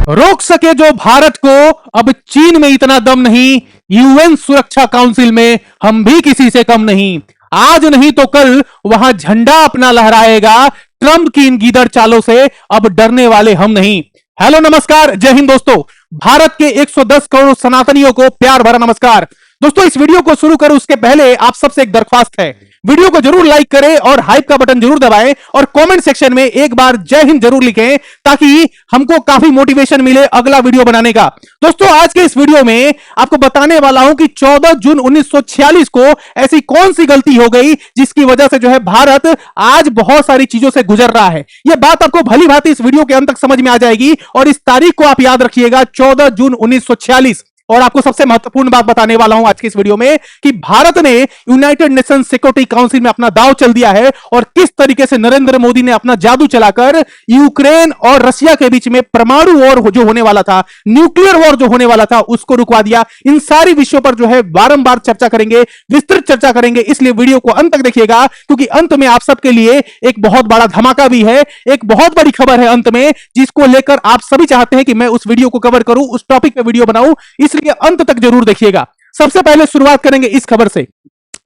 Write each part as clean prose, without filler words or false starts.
रोक सके जो भारत को, अब चीन में इतना दम नहीं, यूएन सुरक्षा काउंसिल में हम भी किसी से कम नहीं। आज नहीं तो कल वहां झंडा अपना लहराएगा, ट्रंप की इन गीदड़ चालों से अब डरने वाले हम नहीं। हेलो नमस्कार, जय हिंद दोस्तों। भारत के 110 करोड़ सनातनियों को प्यार भरा नमस्कार। दोस्तों, इस वीडियो को शुरू करूं उसके पहले आप सबसे एक दरख्वास्त है, वीडियो को जरूर लाइक करें और हाइप का बटन जरूर दबाएं और कमेंट सेक्शन में एक बार जय हिंद जरूर लिखें ताकि हमको काफी मोटिवेशन मिले अगला वीडियो बनाने का। दोस्तों, आज के इस वीडियो में आपको बताने वाला हूं कि 14 जून 1946 को ऐसी कौन सी गलती हो गई जिसकी वजह से जो है भारत आज बहुत सारी चीजों से गुजर रहा है। यह बात आपको भली भांति इस वीडियो के अंत तक समझ में आ जाएगी और इस तारीख को आप याद रखिएगा, 14 जून 1946। और आपको सबसे महत्वपूर्ण बात बताने वाला हूं आज की इस वीडियो में कि भारत ने यूनाइटेड नेशंस सिक्योरिटी काउंसिल में अपना दांव चल दिया है और किस तरीके से नरेंद्र मोदी ने अपना जादू चलाकर यूक्रेन और रशिया के बीच में परमाणु वॉर जो होने वाला था, न्यूक्लियर वॉर जो होने वाला था, उसको रुकवा दिया। इन सारी विषयों पर जो है बारंबार चर्चा करेंगे, विस्तृत चर्चा करेंगे, इसलिए वीडियो को अंत तक देखिएगा क्योंकि अंत में आप सबके लिए एक बहुत बड़ा धमाका भी है, एक बहुत बड़ी खबर है अंत में जिसको लेकर आप सभी चाहते हैं कि मैं उस वीडियो को कवर करूं, उस टॉपिक पे वीडियो बनाऊं, इसलिए अंत तक जरूर देखिएगा। सबसे पहले शुरुआत करेंगे इस खबर से।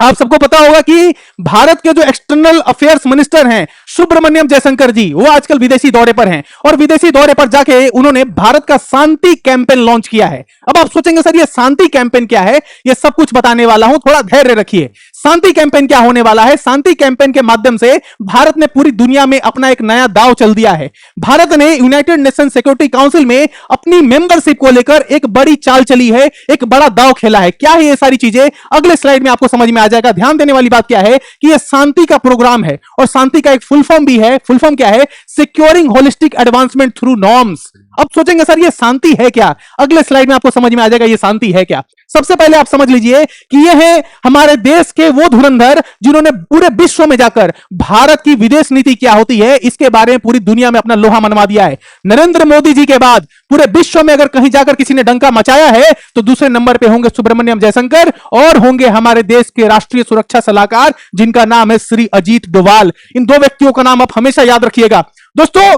आप सबको पता होगा कि भारत के जो एक्सटर्नल अफेयर्स मिनिस्टर हैं सुब्रमण्यम जयशंकर जी, वो आजकल विदेशी दौरे पर हैं और विदेशी दौरे पर जाके उन्होंने भारत का शांति कैंपेन लॉन्च किया है। अब आप सोचेंगे सर ये शांति कैंपेन क्या है, ये सब कुछ बताने वाला हूं, थोड़ा धैर्य रखिए। शांति कैंपेन क्या होने वाला है? शांति कैंपेन के माध्यम से भारत ने पूरी दुनिया में अपना एक नया दांव चल दिया है। भारत ने यूनाइटेड नेशन सिक्योरिटी काउंसिल में अपनी मेंबरशिप को लेकर एक बड़ी चाल चली है, एक बड़ा दांव खेला है। क्या है ये सारी चीजें, अगले स्लाइड में आपको समझ में आ जाएगा। ध्यान देने वाली बात क्या है कि यह शांति का प्रोग्राम है और शांति का एक फुल फॉर्म भी है। फुल फॉर्म क्या है? Securing holistic advancement through norms. अब सोचेंगे सर ये शांति है क्या? अगले स्लाइड में आपको समझ में आ जाएगा ये शांति है क्या। सबसे पहले आप समझ लीजिए कि ये है हमारे देश के वो धुरंधर जिन्होंने पूरे विश्व में जाकर भारत की विदेश नीति क्या होती है इसके बारे में पूरी दुनिया में अपना लोहा मनवा दिया है। नरेंद्र मोदी जी के बाद पूरे विश्व में अगर कहीं जाकर किसी ने डंका मचाया है तो दूसरे नंबर पे होंगे सुब्रमण्यम जयशंकर और होंगे हमारे देश के राष्ट्रीय सुरक्षा सलाहकार जिनका नाम है श्री अजीत डोभाल। इन दो व्यक्तियों का नाम आप हमेशा याद रखिएगा। दोस्तों,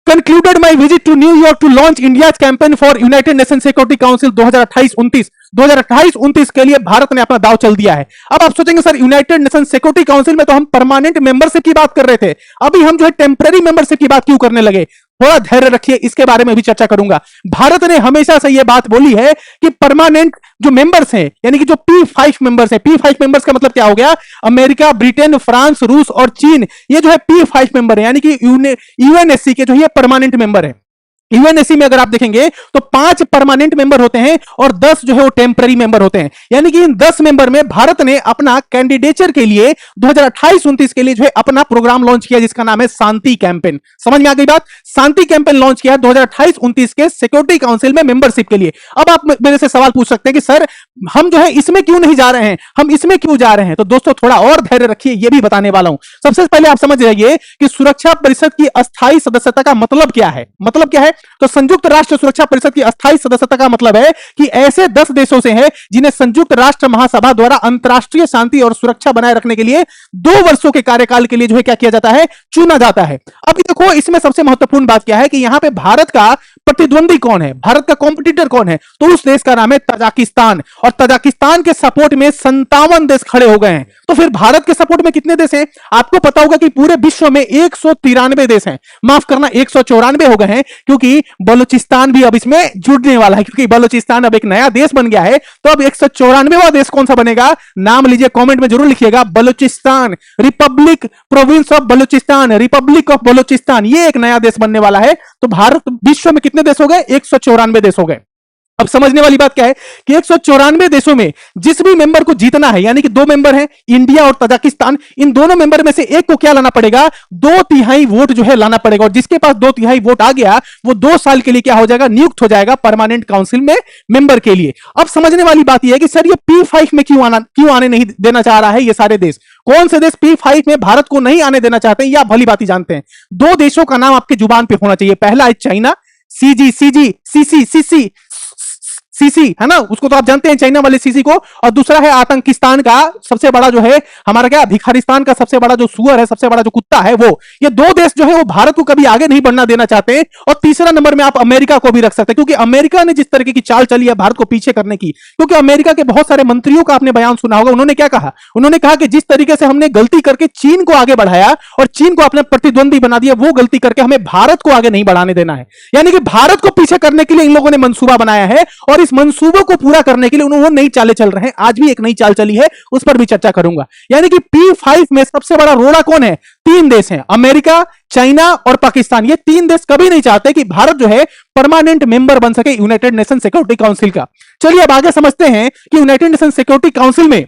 concluded my visit to New York to launch India's campaign for United Nations Security Council 2028-29 के लिए भारत ने अपना दांव चल दिया है। अब आप सोचेंगे sir United nation security council में तो हम परमानेंट मेंबरशिप की बात कर रहे थे, अभी हम जो है टेम्पररी मेंबरशिप की बात क्यों करने लगे? थोड़ा धैर्य रखिए, इसके बारे में भी चर्चा करूंगा। भारत ने हमेशा से यह बात बोली है कि परमानेंट जो मेंबर्स हैं यानी कि जो P5 मेंबर्स हैं, P5 मेंबर्स का मतलब क्या हो गया? अमेरिका, ब्रिटेन, फ्रांस, रूस और चीन, ये जो है P5 मेंबर है यानी कि यूएनएससी के जो ये परमानेंट मेंबर है। यूएनएससी में अगर आप देखेंगे तो 5 परमानेंट मेंबर होते हैं और 10 जो है वो टेम्पररी मेंबर होते हैं। यानी कि इन 10 मेंबर में भारत ने अपना कैंडिडेचर के लिए 2028-29 के लिए जो है अपना प्रोग्राम लॉन्च किया जिसका नाम है शांति कैंपेन। समझ में आ गई बात? शांति कैंपेन लॉन्च किया 2028-29 के सिक्योरिटी काउंसिल में मेंबरशिप के लिए। अब आप मेरे से सवाल पूछ सकते हैं कि सर हम जो है इसमें क्यों नहीं जा रहे हैं, हम इसमें क्यों जा रहे हैं? तो दोस्तों थोड़ा और धैर्य रखिए, यह भी बताने वाला हूं। सबसे पहले आप समझ जाइए कि सुरक्षा परिषद की अस्थायी सदस्यता का मतलब क्या है। मतलब क्या है? तो संयुक्त राष्ट्र सुरक्षा परिषद की अस्थायी सदस्यता का मतलब है कि ऐसे 10 देशों से है जिन्हें संयुक्त राष्ट्र महासभा द्वारा अंतरराष्ट्रीय शांति और सुरक्षा बनाए रखने के लिए 2 वर्षों के कार्यकाल के लिए जो है क्या किया जाता है? चुना जाता है। अब देखो इसमें सबसे महत्वपूर्ण बात क्या है कि यहां पे भारत का प्रतिद्वंदी कौन है, भारत का कॉम्पिटिटर कौन है? तो उस देश का नाम है तजाकिस्तान और तजाकिस्तान के सपोर्ट में 57 देश खड़े हो गए हैं। तो फिर भारत के सपोर्ट में कितने देश हैं? आपको पता होगा कि पूरे विश्व में 193 देश हैं, माफ करना 194 हो गए हैं क्योंकि बलूचिस्तान भी अब इसमें जुड़ने वाला है क्योंकि बलूचिस्तान अब एक नया देश बन गया है। तो अब 194वां देश कौन सा बनेगा? नाम लीजिए, कमेंट में जरूर लिखिएगा, Balochistan, Republic province of Balochistan, Republic of Balochistan, ये एक नया देश बनने वाला है। तो भारत विश्व में कितने देश हो गए? 194 देश हो गए। अब समझने वाली बात क्या है कि 194 देशों में जिस भी मेंबर को जीतना है यानी कि 2 मेंबर हैं इंडिया और तजाकिस्तान, इन दोनों मेंबर में से एक को क्या लाना पड़ेगा? 2/3 वोट जो है लाना पड़ेगा और जिसके पास 2/3 वोट आ गया वो 2 साल के लिए क्या हो जाएगा? नियुक्त हो जाएगा परमानेंट काउंसिल में मेंबर के लिए। अब समझने वाली बात यह है कि सर ये P5 में क्यों आने नहीं देना चाह रहा है ये सारे देश? कौन से देश P5 में भारत को नहीं आने देना चाहते हैं या भली बात जानते हैं? 2 देशों का नाम आपके जुबान पे होना चाहिए। पहला है China, CG, CG, CC, CC, CC है ना, उसको तो आप जानते हैं, चाइना वाले सीसी को, और दूसरा है आतंकिस्तान का सबसे बड़ा जो है हमारा क्या भिखारिस्तान का सबसे बड़ा जो सुअर है, सबसे बड़ा जो कुत्ता है वो। ये दो देश जो है वो भारत को कभी आगे नहीं बढ़ना देना चाहते। और तीसरा नंबर में आप अमेरिका को भी रख सकते हैं, क्योंकि अमेरिका ने जिस तरीके की चाल चली है भारत को पीछे करने की, क्योंकि अमेरिका के बहुत सारे मंत्रियों का आपने बयान सुना होगा, उन्होंने क्या कहा, उन्होंने कहा कि जिस तरीके से हमने गलती करके चीन को आगे बढ़ाया और चीन को अपने प्रतिद्वंदी बना दिया, वो गलती करके हमें भारत को आगे नहीं बढ़ाने देना है। यानी कि भारत को पीछे करने के लिए इन लोगों ने मंसूबा बनाया है, और इस मंसूबों को पूरा करने के लिए उन्होंने नई चालें चल रहे हैं। आज भी एक नई चाल चली है, उस पर भी चर्चा करूंगा। यानी कि P5 में सबसे बड़ा रोड़ा कौन है? तीन देश हैं, अमेरिका, चाइना और पाकिस्तान। ये तीन देश कभी नहीं चाहते कि भारत जो है परमानेंट मेंबर बन सके यूनाइटेड नेशन सिक्योरिटी काउंसिल का। चलिए अब आगे समझते हैं कि यूनाइटेड नेशन सिक्योरिटी काउंसिल में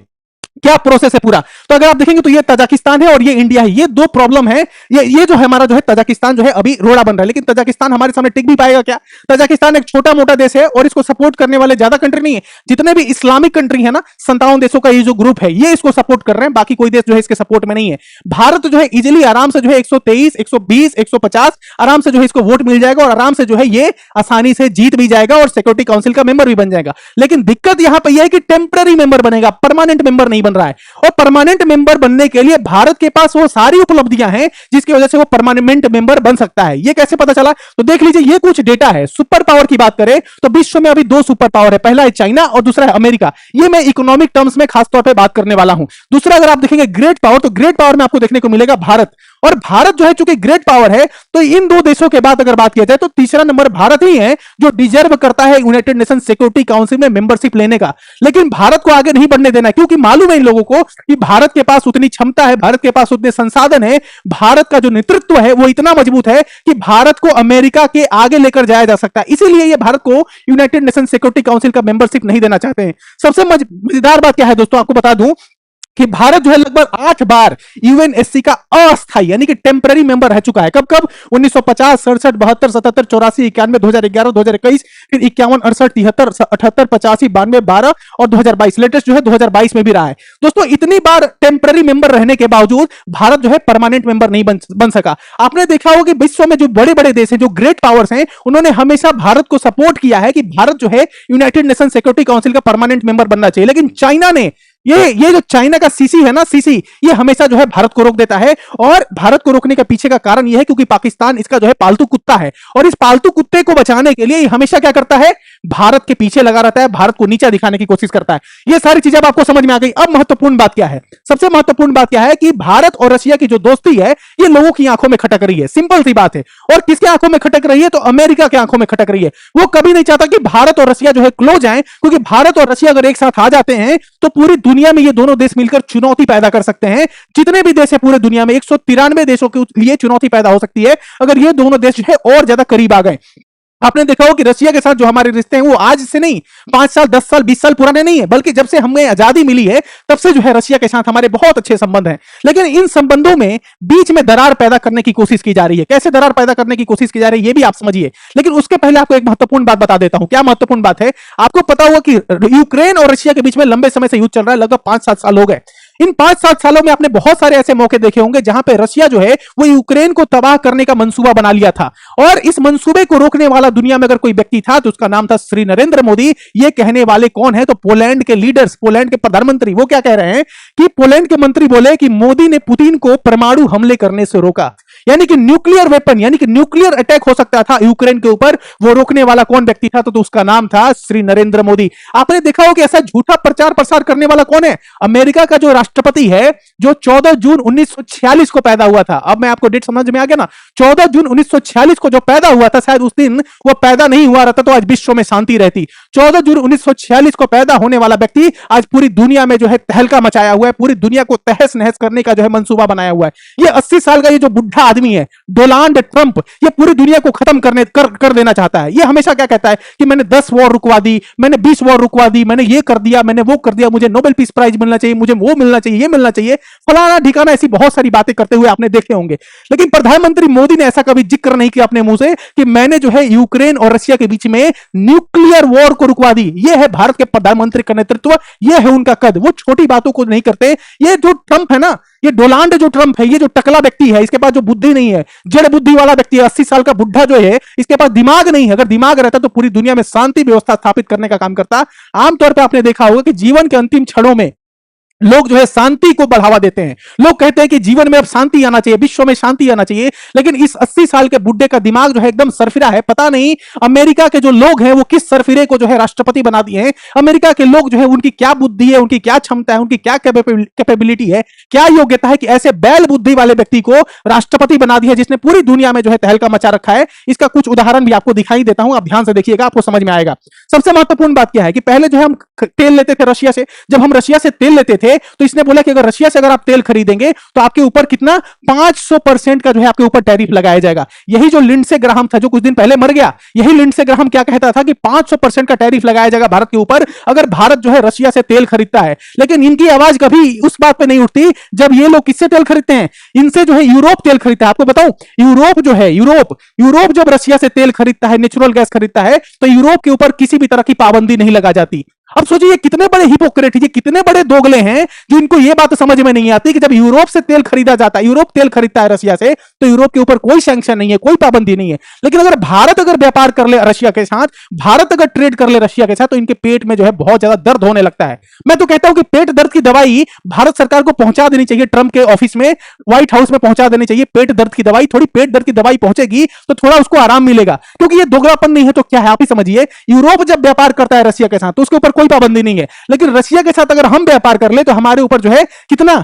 क्या प्रोसेस है पूरा। तो अगर आप देखेंगे तो ये तजाकिस्तान है और ये इंडिया है, ये दो प्रॉब्लम है। ये जो है हमारा जो है तजाकिस्तान जो है अभी रोड़ा बन रहा है, लेकिन तजाकिस्तान हमारे सामने टिक भी पाएगा क्या? तजाकिस्तान एक छोटा मोटा देश है और इसको सपोर्ट करने वाले ज्यादा कंट्री नहीं है। जितने भी इस्लामिक कंट्री है ना, 57 देशों का ये जो ग्रुप है, ये इसको सपोर्ट कर रहे हैं, बाकी कोई देश जो है इसके सपोर्ट में नहीं है। भारत जो है इजिली आराम से जो है 123, 120, 150 आराम से जो है इसको वोट मिल जाएगा और आराम से जो है ये आसानी से जीत भी जाएगा और सिक्योरिटी काउंसिल का मेंबर भी बन जाएगा। लेकिन दिक्कत यहां पर यह है कि टेम्पररी मेंबर बनेगा, परमानेंट मेंबर नहीं बन रहा है। और परमानेंट मेंबर बनने के लिए भारत के पास वो सारी उपलब्धियां हैं जिसकी वजह से वो परमानेंट मेंबर बन सकता है। ये कैसे पता चला? तो देख लीजिए, ये कुछ डेटा है। सुपर पावर की बात करें तो विश्व में अभी दो सुपर पावर है, पहला है चाइना और दूसरा है अमेरिका। ये मैं इकोनॉमिक टर्म्स में खासतौर पर बात करने वाला हूं। दूसरा अगर आप देखेंगे ग्रेट पावर, तो ग्रेट पावर में आपको देखने को मिलेगा भारत। और भारत जो है चूंकि ग्रेट पावर है, तो इन दो देशों के बाद अगर बात किया जाए तो तीसरा नंबर भारत ही है जो डिजर्व करता है यूनाइटेड नेशन सिक्योरिटी काउंसिल में मेंबरशिप लेने का। लेकिन भारत को आगे नहीं बढ़ने देना, क्योंकि मालूम है इन लोगों को कि भारत के पास उतनी क्षमता है, भारत के पास उतने संसाधन है, भारत का जो नेतृत्व है वो इतना मजबूत है कि भारत को अमेरिका के आगे लेकर जाया जा सकता है। इसीलिए ये भारत को यूनाइटेड नेशन सिक्योरिटी काउंसिल का मेंबरशिप नहीं देना चाहते हैं। सबसे मजेदार बात क्या है दोस्तों, आपको बता दूं कि भारत जो है लगभग 8 बार यूएनएससी का अस्थायी यानी कि टेम्पररी मेंबर रह चुका है। कब कब? 1950, 67, 72, 77, 84, 91, 2011, 2021, फिर 51, 68, 73, 78, 85, 92, 12 और 2022। लेटेस्ट जो है 2022 में भी रहा है। दोस्तों इतनी बार टेम्पररी मेंबर रहने के बावजूद भारत जो है परमानेंट मेंबर नहीं बन सका। आपने देखा होगा कि विश्व में जो बड़े बड़े देश हैं, जो ग्रेट पावर्स हैं, उन्होंने हमेशा भारत को सपोर्ट किया है कि भारत जो है यूनाइटेड नेशन सिक्योरिटी काउंसिल का परमानेंट मेंबर बनना चाहिए। लेकिन चाइना ने ये जो चाइना का सीसी है ना, सीसी, ये हमेशा जो है भारत को रोक देता है। और भारत को रोकने के पीछे का कारण यह है क्योंकि पाकिस्तान इसका जो है पालतू कुत्ता है, और इस पालतू कुत्ते को बचाने के लिए हमेशा क्या करता है? भारत के पीछे लगा रहता है, भारत को नीचा दिखाने की कोशिश करता है। ये सारी चीजें अब आपको समझ में आ गई। अब महत्वपूर्ण बात क्या है? सबसे महत्वपूर्ण बात क्या है कि भारत और रशिया की जो दोस्ती है ये लोगों की आंखों में खटक रही है। सिंपल सी बात है। और किसके आंखों में खटक रही है? तो अमेरिका के आंखों में खटक रही है। वो कभी नहीं चाहता कि भारत और रशिया जो है क्लोज आए, क्योंकि भारत और रशिया अगर एक साथ आ जाते हैं तो पूरी दुनिया में ये दोनों देश मिलकर चुनौती पैदा कर सकते हैं। जितने भी देश है पूरे दुनिया में 193 देशों के लिए चुनौती पैदा हो सकती है अगर ये दोनों देश जो है और ज्यादा करीब आ गए। आपने देखा हो कि रशिया के साथ जो हमारे रिश्ते हैं वो आज से नहीं, 5 साल, 10 साल, 20 साल पुराने नहीं है, बल्कि जब से हमें आजादी मिली है तब से जो है रशिया के साथ हमारे बहुत अच्छे संबंध हैं। लेकिन इन संबंधों में बीच में दरार पैदा करने की कोशिश की जा रही है। कैसे दरार पैदा करने की कोशिश की जा रही है ये भी आप समझिए। लेकिन उसके पहले आपको एक महत्वपूर्ण बात बता देता हूं। क्या महत्वपूर्ण बात है? आपको पता होगा कि यूक्रेन और रशिया के बीच में लंबे समय से युद्ध चल रहा है, लगभग 5-7 साल हो गए। इन 5-7 सालों में आपने बहुत सारे ऐसे मौके देखे होंगे जहां पे रशिया जो है वो यूक्रेन को तबाह करने का मंसूबा बना लिया था। और इस मंसूबे को रोकने वाला दुनिया में अगर कोई व्यक्ति था तो उसका नाम था श्री नरेंद्र मोदी। ये कहने वाले कौन है? तो पोलैंड के लीडर्स, पोलैंड के प्रधानमंत्री। वो क्या कह रहे हैं कि पोलैंड के मंत्री बोले कि मोदी ने पुतिन को परमाणु हमले करने से रोका, यानी कि न्यूक्लियर वेपन, यानी कि न्यूक्लियर अटैक हो सकता था यूक्रेन के ऊपर, वो रोकने वाला कौन व्यक्ति था? तो उसका नाम था श्री नरेंद्र मोदी। आपने देखा हो कि ऐसा झूठा प्रचार प्रसार करने वाला कौन है? अमेरिका का जो राष्ट्रपति है, जो 14 जून 1946 को पैदा हुआ था। अब मैं आपको डेट समझ में आ गया ना? 14 जून 1946 को जो पैदा हुआ था, शायद उस दिन वो पैदा नहीं हुआ रहता तो आज विश्व में शांति रहती। 14 जून 1946 को पैदा होने वाला व्यक्ति आज पूरी दुनिया में जो है तहलका मचाया हुआ है, पूरी दुनिया को तहस नहस करने का जो है मंसूबा बनाया हुआ है। ये 80 साल का ये जो बुढ़ा आदमी है डोनाल्ड ट्रंप, ये पूरी दुनिया को खत्म कर देना चाहता है। ये हमेशा क्या कहता है कि मैंने 10 वॉर रुकवा दी, मैंने 20 वॉर रुकवा दी, मैंने ये कर दिया, मैंने वो कर दिया, मुझे नोबेल पीस प्राइज मिलना चाहिए, मुझे वो मिलना चाहिए, ये मिलना चाहिए, फलाना ठिकाना, ऐसी बहुत सारी बातें करते हुए आपने देखे होंगे। लेकिन प्रधानमंत्री मोदी ने ऐसा कभी जिक्र नहीं किया अपने मुंह से कि मैंने जो है यूक्रेन और रशिया के बीच में न्यूक्लियर वॉर को रुकवा दी। ये है भारत के प्रधानमंत्री का नेतृत्व, ये है उनका कद। वो छोटी बातों को नहीं करते। ये जो ट्रंप है ना, ये डोनाल्ड जो ट्रंप है, ये जो टकला व्यक्ति है, इसके पास जो बुद्धि बुद्धि नहीं है, जड़ बुद्धि वाला व्यक्ति है। 80 साल का बुढ़ा जो है, इसके पास दिमाग नहीं है। अगर दिमाग रहता तो पूरी दुनिया में शांति व्यवस्था स्थापित करने का काम करता। आमतौर पर आपने देखा होगा कि जीवन के अंतिम क्षणों में लोग जो है शांति को बढ़ावा देते हैं। लोग कहते हैं कि जीवन में अब शांति आना चाहिए, विश्व में शांति आना चाहिए, लेकिन इस 80 साल के बुड्ढे का दिमाग जो है एकदम सरफिरा है। पता नहीं अमेरिका के जो लोग हैं वो किस सरफिरे को जो है राष्ट्रपति बना दिए हैं। अमेरिका के लोग जो है उनकी क्या बुद्धि है, उनकी क्या क्षमता है, उनकी क्या कैपेबिलिटी है, क्या योग्यता है कि ऐसे बैल बुद्धि वाले व्यक्ति को राष्ट्रपति बना दिया, जिसने पूरी दुनिया में जो है तहलका मचा रखा है। इसका कुछ उदाहरण भी आपको दिखाई देता हूं, आप ध्यान से देखिएगा, आपको समझ में आएगा। सबसे महत्वपूर्ण बात क्या है कि पहले जो है हम तेल लेते थे रशिया से। जब हम रशिया से तेल लेते थे तो इसने बोला कि अगर रशिया से अगर आप तेल खरीदेंगे तो आपके ऊपर कितना 500% का जो है आपके ऊपर टैरिफ लगाया जाएगा। यही जो लिंडसे ग्राहम था जो कुछ दिन पहले मर गया, यही लिंडसे ग्राहम क्या कहता था कि 500% का टैरिफ लगाया जाएगा भारत के ऊपर अगर भारत जो है रशिया से तेल खरीदता है। लेकिन इनकी आवाज कभी उस बात पे नहीं उठती जब ये लोग किससे तेल खरीदते हैं, इनसे जो है यूरोप तेल खरीदता है। आपको बताऊं, यूरोप जो है, यूरोप जब रशिया से तेल खरीदता है, नेचुरल गैस खरीदता है, तो यूरोप के ऊपर किसी भी तरह की पाबंदी नहीं लगा जाती। अब सोचिए कितने बड़े हिपोक्रेट, ये कितने बड़े दोगले हैं जो इनको ये बात समझ में नहीं आती कि जब यूरोप से तेल खरीदा जाता है, यूरोप तेल खरीदता है रशिया से, तो यूरोप के ऊपर कोई सैंक्शन नहीं है, कोई पाबंदी नहीं है। लेकिन अगर भारत अगर व्यापार कर ले रशिया के साथ, भारत अगर ट्रेड कर ले रशिया के साथ, तो इनके पेट में जो है बहुत ज्यादा दर्द होने लगता है। मैं तो कहता हूं कि पेट दर्द की दवाई भारत सरकार को पहुंचा देनी चाहिए, ट्रंप के ऑफिस में, व्हाइट हाउस में पहुंचा देनी चाहिए पेट दर्द की दवाई। थोड़ी पेट दर्द की दवाई पहुंचेगी तो थोड़ा उसको आराम मिलेगा, क्योंकि ये दोगलापन नहीं है तो क्या है आप ही समझिए। यूरोप जब व्यापार करता है रशिया के साथ तो उसके ऊपर कोई पाबंदी नहीं है, लेकिन रशिया के साथ अगर हम व्यापार कर ले तो हमारे ऊपर जो है कितना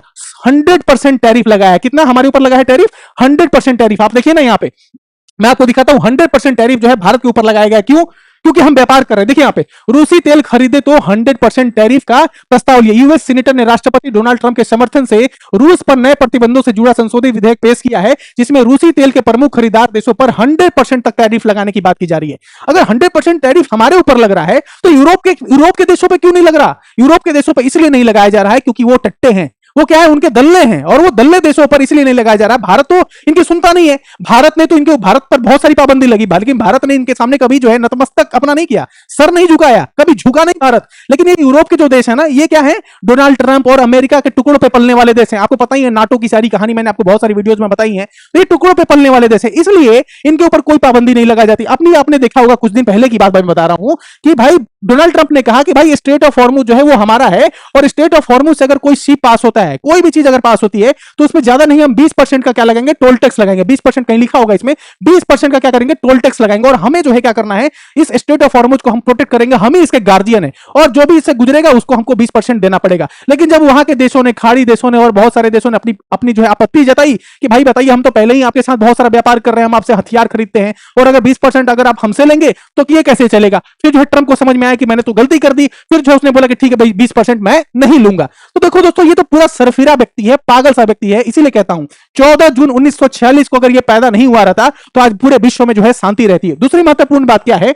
100% टैरिफ लगाया है। कितना हमारे ऊपर लगा है टैरिफ? 100% टैरिफ। आप देखिए ना, यहां पे मैं आपको दिखाता हूं, 100% टैरिफ जो है भारत के ऊपर लगाया गया। क्यों? क्योंकि हम व्यापार कर रहे हैं। देखिए यहां पे रूसी तेल खरीदे तो 100% टैरिफ का प्रस्ताव लिया। यूएस सीनेटर ने राष्ट्रपति डोनाल्ड ट्रंप के समर्थन से रूस पर नए प्रतिबंधों से जुड़ा संशोधित विधेयक पेश किया है, जिसमें रूसी तेल के प्रमुख खरीदार देशों पर 100% तक टैरिफ लगाने की बात की जा रही है। अगर 100% टैरिफ हमारे ऊपर लग रहा है तो यूरोप के देशों पर क्यों नहीं लग रहा? यूरोप के देशों पर इसलिए नहीं लगाया जा रहा है क्योंकि वो टट्टे हैं, वो क्या है, उनके दल्ले हैं, और वो दल्ले देशों पर इसलिए नहीं लगाया जा रहा। भारत तो इनकी सुनता नहीं है। भारत ने तो इनके भारत पर बहुत सारी पाबंदी लगी, लेकिन भारत ने इनके सामने कभी जो है नतमस्तक अपना नहीं किया, सर नहीं झुकाया, कभी झुका नहीं भारत। लेकिन ये यूरोप के जो देश है ना, ये क्या है, डोनाल्ड ट्रंप और अमेरिका के टुकड़ों पे पलने वाले देश हैं। आपको पता ही है, नाटो की सारी कहानी मैंने आपको बहुत सारी वीडियोज में बताई है। तो ये टुकड़ों पे पलने वाले देश है, इसलिए इनके ऊपर कोई पाबंदी नहीं लगाई जाती। अपनी आपने देखा होगा, कुछ दिन पहले की बात मैं बता रहा हूं कि भाई डोनाल्ड ट्रंप ने कहा कि भाई स्ट्रेट ऑफ हॉर्मुज जो है वो हमारा है, और स्ट्रेट ऑफ हॉर्मुज से अगर कोई शिप पास होता है, कोई भी चीज अगर पास होती है, तो उसमें ज्यादा नहीं हम 20% का क्या लगाएंगे, टोल टैक्स लगाएंगे। 20% कहीं लिखा होगा इसमें, 20% का क्या करेंगे, टोल टैक्स लगाएंगे। और हमें जो है क्या करना है, इस स्ट्रेट ऑफ हॉर्मुज को हम प्रोटेक्ट करेंगे, हम ही इसके गार्जियन है, और जो भी इससे गुजरेगा उसको हमको 20% देना पड़ेगा। लेकिन जब वहां के देशों ने, खाड़ी देशों ने और बहुत सारे देशों ने अपनी अपनी जो है आपत्ति जताई कि भाई बताइए, हम तो पहले ही आपके साथ बहुत सारा व्यापार कर रहे हैं, हम आपसे हथियार खरीदते हैं, और अगर 20% अगर आप हमसे लेंगे तो ये कैसे चलेगा। फिर जो है ट्रंप को समझ में आया कि मैंने तो गलती कर दी। फिर जो उसने बोला कि ठीक है भाई 20% मैं नहीं लूंगा। तो देखो दोस्तों, ये तो पूरा सरफिरा व्यक्ति है, पागल सा व्यक्ति है। इसीलिए कहता हूं 14 जून 1946 को अगर ये पैदा नहीं हुआ रहता तो आज पूरे विश्व में जो है शांति रहती है। दूसरी महत्वपूर्ण बात क्या है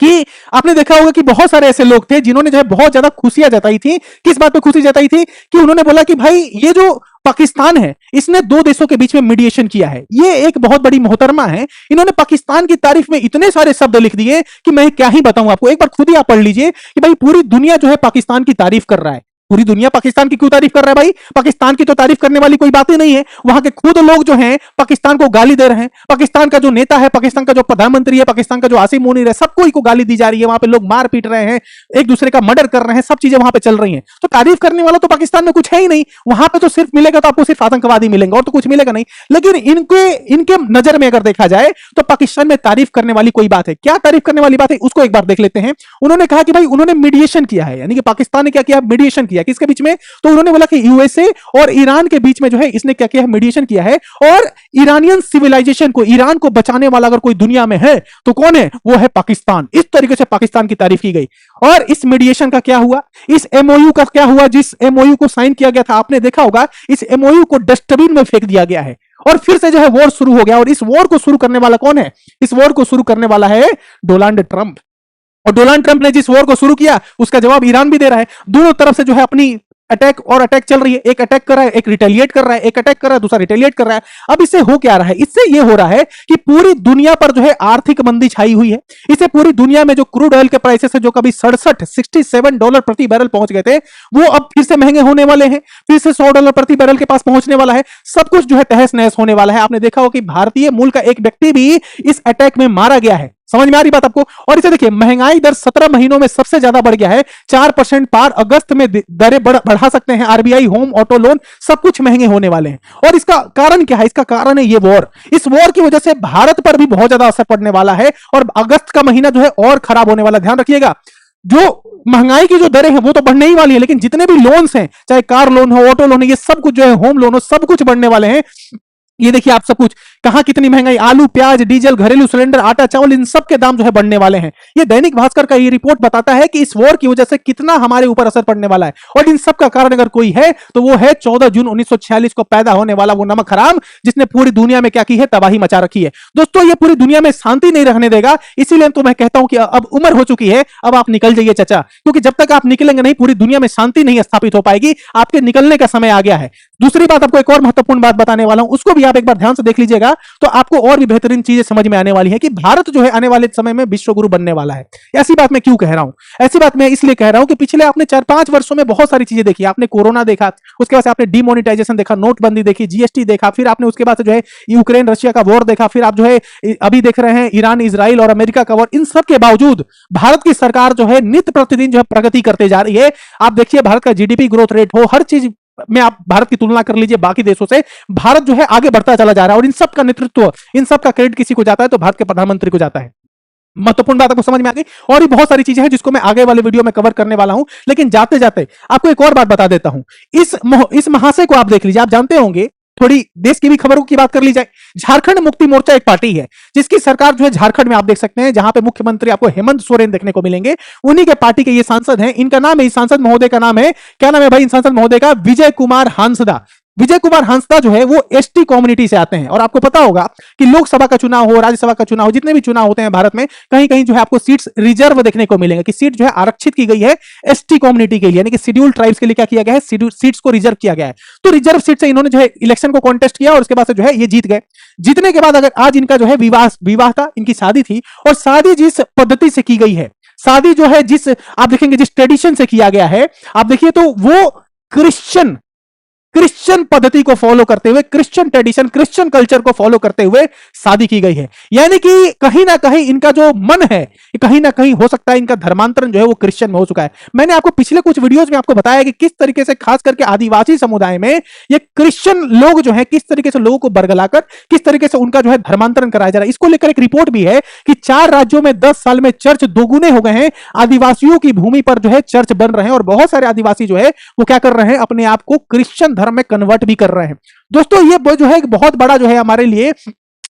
कि आपने देखा होगा कि बहुत सारे ऐसे लोग थे जिन्होंने जो है बहुत ज्यादा खुशियां जताई थी। किस बात पे खुशी जताई थी? कि उन्होंने बोला कि भाई ये जो पाकिस्तान है, इसने दो देशों के बीच में मीडिएशन किया है, ये एक बहुत बड़ी मोहतरमा है। इन्होंने पाकिस्तान की तारीफ में इतने सारे शब्द लिख दिए कि मैं क्या ही बताऊं आपको। एक बार खुद ही आप पढ़ लीजिए कि भाई पूरी दुनिया जो है पाकिस्तान की तारीफ कर रहा है। पूरी दुनिया पाकिस्तान की क्यों तारीफ कर रहा है भाई? पाकिस्तान की तो तारीफ करने वाली कोई बात ही नहीं है। वहां के खुद लोग जो हैं पाकिस्तान को गाली दे रहे हैं। पाकिस्तान का जो नेता है, पाकिस्तान का जो प्रधानमंत्री है, पाकिस्तान का जो आसिम मुनीर है, सबको इनको गाली दी जा रही है। वहां पे लोग मार पीट रहे हैं, एक दूसरे का मर्डर कर रहे हैं, सब चीजें वहां पे चल रही हैं। तो तारीफ करने वाला तो पाकिस्तान में कुछ है ही नहीं। वहां पे तो सिर्फ मिलेगा तो आपको सिर्फ आतंकवादी मिलेंगे, और तो कुछ मिलेगा नहीं। लेकिन इनके नजर में अगर देखा जाए तो पाकिस्तान में तारीफ करने वाली कोई बात है। क्या तारीफ करने वाली बात है, उसको एक बार देख लेते हैं। उन्होंने कहा कि भाई उन्होंने मीडिएशन किया है, यानी कि पाकिस्तान ने क्या किया, मीडिएशन किया। किसके बीच में? तो उन्होंने बोला कि यूएसए और ईरान के बीच में जो है इसने क्या किया है, मीडिएशन किया है। और ईरानियन सिविलाइजेशन को, ईरान को बचाने वाला अगर कोई दुनिया में है तो कौन है? वो है पाकिस्तान। इस तरीके से पाकिस्तान की तारीफ की गई। और इस मीडिएशन का क्या हुआ, इस एमओयू का क्या हुआ, जिस एमओयू को साइन किया गया था, आपने देखा होगा इस एमओयू को डस्टबिन में फेंक दिया गया है। और फिर से जो है वॉर शुरू हो गया। और इस वॉर को शुरू करने वाला कौन है? इस वॉर को शुरू करने वाला है डोनाल्ड ट्रंप। और डोनाल्ड ट्रंप ने जिस वॉर को शुरू किया उसका जवाब ईरान भी दे रहा है। दोनों तरफ से जो है अपनी अटैक और अटैक चल रही है, एक अटैक कर रहा है, एक रिटेलिएट कर रहा है, एक अटैक कर रहा है, दूसरा रिटेलिएट कर रहा है। अब इससे हो क्या रहा है? इससे ये हो रहा है कि पूरी दुनिया पर जो है आर्थिक मंदी छाई हुई है। इससे पूरी दुनिया में जो क्रूड ऑयल के प्राइसेस है, जो कभी 67 डॉलर प्रति बैरल पहुंच गए थे, वो अब फिर से महंगे होने वाले हैं, फिर से $100 प्रति बैरल के पास पहुंचने वाला है। सब कुछ जो है तहस नहस होने वाला है। आपने देखा हो कि भारतीय मूल का एक व्यक्ति भी इस अटैक में मारा गया है। समझ में आ रही बात आपको? और इसे देखिए, महंगाई दर 17 महीनों में सबसे ज्यादा बढ़ गया है, 4% पार। अगस्त में दरें बढ़ा सकते हैं आरबीआई, होम, ऑटो लोन सब कुछ महंगे होने वाले हैं। और इसका कारण क्या है? इसका कारण है ये वॉर। इस वॉर की वजह से भारत पर भी बहुत ज्यादा असर पड़ने वाला है और अगस्त का महीना जो है और खराब होने वाला। ध्यान रखिएगा, जो महंगाई की जो दरें हैं वो तो बढ़ने ही वाली है, लेकिन जितने भी लोन्स हैं, चाहे कार लोन हो, ऑटो लोन है, ये सब कुछ जो है, होम लोन हो, सब कुछ बढ़ने वाले हैं। ये देखिए आप सब कुछ, कहां कितनी महंगाई, आलू, प्याज, डीजल, घरेलू सिलेंडर, आटा, चावल, इन सब के दाम जो है बढ़ने वाले हैं। ये दैनिक भास्कर का ये रिपोर्ट बताता है कि इस वॉर की वजह से कितना हमारे ऊपर असर पड़ने वाला है। और इन सब का कारण अगर कोई है तो वो है 14 जून 1946 को पैदा होने वाला वो नमक हराम, जिसने पूरी दुनिया में क्या की है? तबाही मचा रखी है। दोस्तों, ये पूरी दुनिया में शांति नहीं रहने देगा। इसीलिए तो मैं कहता हूं कि अब उम्र हो चुकी है, अब आप निकल जाइए चाचा, क्योंकि जब तक आप निकलेंगे नहीं, पूरी दुनिया में शांति नहीं स्थापित हो पाएगी। आपके निकलने का समय आ गया है। दूसरी बात, आपको एक और महत्वपूर्ण बात बताने वाला हूं, उसको भी आप एक बार ध्यान से देख लीजिएगा तो आपको और भी बेहतरीन चीजें समझ में आने वाली है कि भारत जो है आने वाले समय में विश्व गुरु बनने वाला है। ऐसी बात मैं क्यों कह रहा हूं? ऐसी बात मैं इसलिए कह रहा हूं कि पिछले आपने 4-5 वर्षों में बहुत सारी चीजें देखी। आपने कोरोना देखा, उसके बाद से आपने डिमोनिटाइजेशन देखा, नोटबंदी देखी, जीएसटी देखा, फिर आपने उसके बाद से जो है यूक्रेन रशिया का वॉर देखा, फिर आप जो है अभी देख रहे हैं ईरान, इजराइल और अमेरिका का वॉर। इन सब के बावजूद भारत की सरकार जो है नित्य प्रतिदिन जो है प्रगति करते जा रही है। आप देखिए, भारत का जीडीपी ग्रोथ रेट हो, हर चीज में आप भारत की तुलना कर लीजिए बाकी देशों से, भारत जो है आगे बढ़ता चला जा रहा है। और इन सब का नेतृत्व, इन सब का क्रेडिट किसी को जाता है? तो भारत के प्रधानमंत्री को जाता है। महत्वपूर्ण बात आपको समझ में आ गई। और भी बहुत सारी चीजें हैं जिसको मैं आगे वाले वीडियो में कवर करने वाला हूं, लेकिन जाते जाते आपको एक और बात बता देता हूं। इस महाशय को आप देख लीजिए, आप जानते होंगे, थोड़ी देश की भी खबरों की बात कर ली जाए। झारखंड मुक्ति मोर्चा एक पार्टी है जिसकी सरकार जो है झारखंड में आप देख सकते हैं, जहां पे मुख्यमंत्री आपको हेमंत सोरेन देखने को मिलेंगे। उन्हीं के पार्टी के ये सांसद हैं। इनका नाम है, इस सांसद महोदय का नाम है, क्या नाम है भाई इन सांसद महोदय का? विजय कुमार हांसदा। विजय कुमार हांसदा जो है वो एसटी कम्युनिटी से आते हैं। और आपको पता होगा कि लोकसभा का चुनाव हो, राज्यसभा का चुनाव हो, जितने भी चुनाव होते हैं भारत में, कहीं कहीं जो है आपको सीट्स रिजर्व देखने को मिलेंगे, कि सीट जो है आरक्षित की गई है एसटी कम्युनिटी के लिए, यानी कि शेड्यूल्ड ट्राइब्स के लिए क्या किया गया है? सीट्स को रिजर्व किया गया है। तो रिजर्व सीट से इन्होंने जो है इलेक्शन को कॉन्टेस्ट किया और उसके बाद से जो है ये जीत गए। जीतने के बाद अगर आज इनका जो है विवाह था, इनकी शादी थी, और शादी जिस पद्धति से की गई है, शादी जो है जिस आप देखेंगे जिस ट्रेडिशन से किया गया है, आप देखिए तो वो क्रिश्चियन पद्धति को फॉलो करते हुए, क्रिश्चियन ट्रेडिशन, क्रिश्चियन कल्चर को फॉलो करते हुए शादी की गई है। यानी कि कहीं ना कहीं इनका जो मन है, कहीं ना कहीं हो सकता है इनका धर्मांतरण जो है वो क्रिश्चियन में हो चुका है। मैंने आपको पिछले कुछ वीडियोस में आपको बताया कि किस तरीके से खास करके आदिवासी समुदाय में ये क्रिश्चियन लोग जो है किस तरीके से लोगों को बरगलाकर किस तरीके से उनका जो है धर्मांतरण कराया जा रहा है। इसको लेकर एक रिपोर्ट भी है कि 4 राज्यों में 10 साल में चर्च दोगुने हो गए हैं। आदिवासियों की भूमि पर जो है चर्च बन रहे हैं और बहुत सारे आदिवासी जो है वो क्या कर रहे हैं? अपने आप को क्रिश्चियन धर्म में कन्वर्ट भी कर रहे हैं। दोस्तों, ये जो है एक बहुत बड़ा जो है हमारे लिए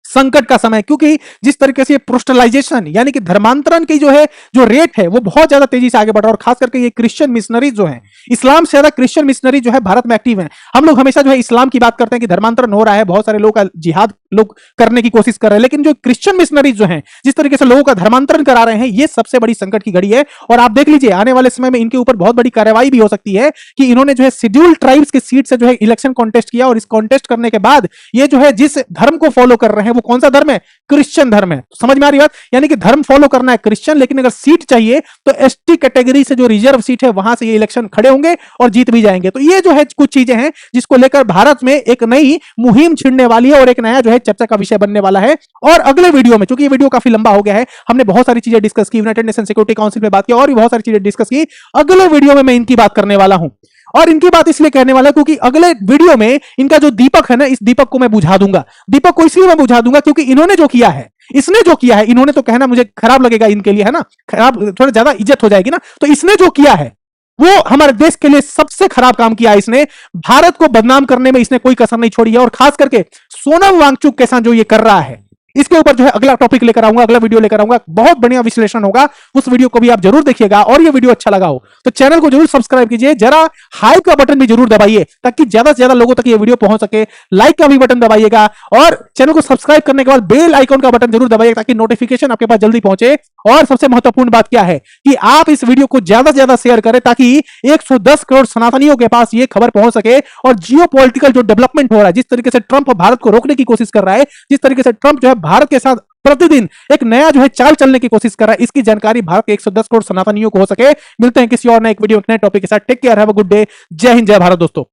संकट का समय, क्योंकि जिस तरीके से प्रोस्टलाइजेशन यानी कि धर्मांतरण की जो है जो रेट है वो बहुत ज्यादा तेजी से आगे बढ़ रहा है। और खास करके ये क्रिश्चियन मिशनरीज जो हैं, इस्लाम से ज्यादा क्रिश्चियन मिशनरी जो है भारत में एक्टिव हैं। हम लोग हमेशा जो है इस्लाम की बात करते हैं कि धर्मांतरण हो रहा है, बहुत सारे लोग का जिहाद लोग करने की कोशिश कर रहे हैं, लेकिन जो क्रिश्चियन मिशनरीज जो हैं जिस तरीके से लोगों का धर्मांतरण करा रहे हैं, ये सबसे बड़ी संकट की घड़ी है। और आप देख लीजिए आने वाले समय में इनके ऊपर बहुत बड़ी कार्रवाई भी हो सकती है कि इन्होंने जो है शेड्यूल्ड ट्राइब्स की सीट से जो है इलेक्शन कॉन्टेस्ट किया, और इस कॉन्टेस्ट करने के बाद ये जो है जिस धर्म को फॉलो कर रहे हैं वो कौन सा धर्म है? क्रिश्चियन धर्म है। समझ में आ रही बात? यानी कि धर्म फॉलो करना है क्रिश्चियन, लेकिन अगर सीट चाहिए तो एसटी कैटेगरी से जो रिजर्व सीट है वहां से ये इलेक्शन खड़े होंगे और जीत भी जाएंगे। तो ये जो है कुछ चीजें हैं जिसको लेकर भारत में एक नई मुहिम छिड़ने वाली है और एक नया जो है चर्चा का विषय बनने वाला है। और अगले वीडियो में, चूंकि ये वीडियो काफी लंबा हो गया है, हमने बहुत सारी चीजें डिस्कस की, यूनाइटेड नेशन सिक्योरिटी काउंसिल में बात की और भी बहुत सारी चीजें डिस्कस की। अगले वीडियो में मैं इनकी बात करने वाला हूं। और इनकी बात इसलिए कहने वाला क्योंकि अगले वीडियो में इनका जो दीपक है ना, इस दीपक को मैं बुझा दूंगा। दीपक को इसलिए मैं बुझा दूंगा क्योंकि इन्होंने जो किया है, इसने जो किया है, इन्होंने तो कहना मुझे खराब लगेगा इनके लिए, है ना, खराब, थोड़ा ज्यादा इज्जत हो जाएगी ना, तो इसने जो किया है वो हमारे देश के लिए सबसे खराब काम किया है। इसने भारत को बदनाम करने में इसने कोई कसर नहीं छोड़ी है। और खास करके सोनम वांगचुक के साथ जो ये कर रहा है, इसके ऊपर जो है अगला टॉपिक लेकर आऊंगा, अगला वीडियो लेकर आऊंगा, बहुत बढ़िया विश्लेषण होगा, उस वीडियो को भी आप जरूर देखिएगा। और ये वीडियो अच्छा लगा हो तो चैनल को जरूर सब्सक्राइब कीजिए, जरा हाइप का बटन भी जरूर दबाइए ताकि ज्यादा से ज्यादा लोगों तक ये वीडियो पहुंच सके। लाइक का भी बटन दबाइएगा और चैनल को सब्सक्राइब करने के बाद बेल आइकन का बटन जरूर दबाइएगा ताकि नोटिफिकेशन आपके पास जल्दी पहुंचे। और सबसे महत्वपूर्ण बात क्या है कि आप इस वीडियो को ज्यादा से ज्यादा शेयर करें ताकि 110 करोड़ सनातनियों के पास ये खबर पहुंच सके। और जियो पॉलिटिकल जो डेवलपमेंट हो रहा है, जिस तरीके से ट्रंप भारत को रोकने की कोशिश कर रहा है, जिस तरीके से ट्रंप जो है भारत के साथ प्रतिदिन एक नया जो है चाल चलने की कोशिश कर रहा है, इसकी जानकारी भारत के 110 करोड़ सनातनियों को हो सके। मिलते हैं किसी और नए वीडियो नए टॉपिक के साथ। Take care, have a good day. जय हिंद, जय भारत दोस्तों।